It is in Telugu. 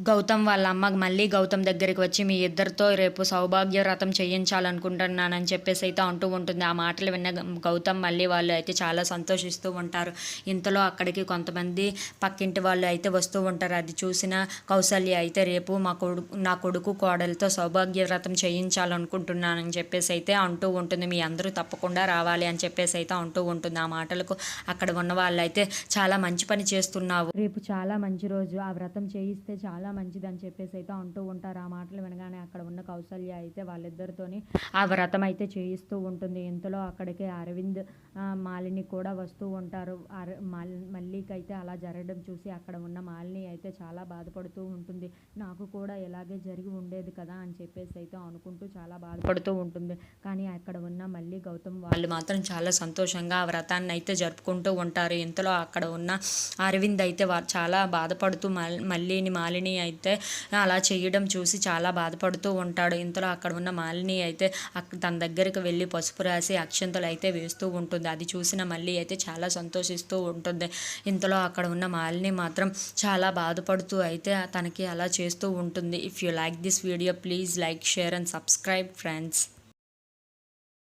గౌతమ్ వాళ్ళ అమ్మ మళ్ళీ గౌతమ్ దగ్గరికి వచ్చి మీ ఇద్దరితో రేపు సౌభాగ్య వ్రతం చేయించాలనుకుంటున్నానని చెప్పేసి అయితే అంటూ ఉంటుంది. ఆ మాటలు విన్న గౌతమ్ మళ్ళీ వాళ్ళు అయితే చాలా సంతోషిస్తూ ఉంటారు. ఇంతలో అక్కడికి కొంతమంది పక్కింటి వాళ్ళు అయితే వస్తూ ఉంటారు. అది చూసిన కౌసల్య అయితే రేపు నా కొడుకు కోడలతో సౌభాగ్య వ్రతం చేయించాలనుకుంటున్నానని చెప్పేసి అయితే అంటూ ఉంటుంది. మీ అందరూ తప్పకుండా రావాలి అని చెప్పేసి అయితే అంటూ ఉంటుంది. ఆ మాటలకు అక్కడ ఉన్న వాళ్ళు అయితే చాలా మంచి పని చేస్తున్నావు, రేపు చాలా మంచి రోజు, ఆ వ్రతం చేయిస్తే చాలా మంచిదని చెప్పేసి అయితే అంటూ ఉంటారు. ఆ మాటలు వినగానే అక్కడ ఉన్న కౌసల్య అయితే వాళ్ళిద్దరితోని ఆ వ్రతం అయితే చేయిస్తూ ఉంటుంది. ఇంతలో అక్కడికి అరవింద్ మాలిని కూడా వస్తూ ఉంటారు. మల్లికైతే అలా జరగడం చూసి అక్కడ ఉన్న మాలిని అయితే చాలా బాధపడుతూ ఉంటుంది. నాకు కూడా ఇలాగే జరిగి ఉండేది కదా అని చెప్పేసి అయితే అనుకుంటూ చాలా బాధపడుతూ ఉంటుంది. కానీ అక్కడ ఉన్న మళ్ళీ గౌతమ్ వాళ్ళు మాత్రం చాలా సంతోషంగా ఆ వ్రతాన్ని అయితే జరుపుకుంటూ ఉంటారు. ఇంతలో అక్కడ ఉన్న అరవింద్ అయితే చాలా బాధపడుతూ మాలిని అయితే అలా చేయడం చూసి చాలా బాధపడుతూ ఉంటాడు. ఇంతలో అక్కడ ఉన్న మాలిని అయితే తన దగ్గరికి వెళ్ళి పసుపు రాసి అక్షంతలు అయితే వేస్తూ ఉంటుంది. అది చూసిన మళ్ళీ అయితే చాలా సంతోషిస్తూ ఉంటుంది. ఇంతలో అక్కడ ఉన్న మాలిని మాత్రం చాలా బాధపడుతూ అయితే తనకి అలా చేస్తూ ఉంటుంది. If you like this video please like, share and subscribe friends.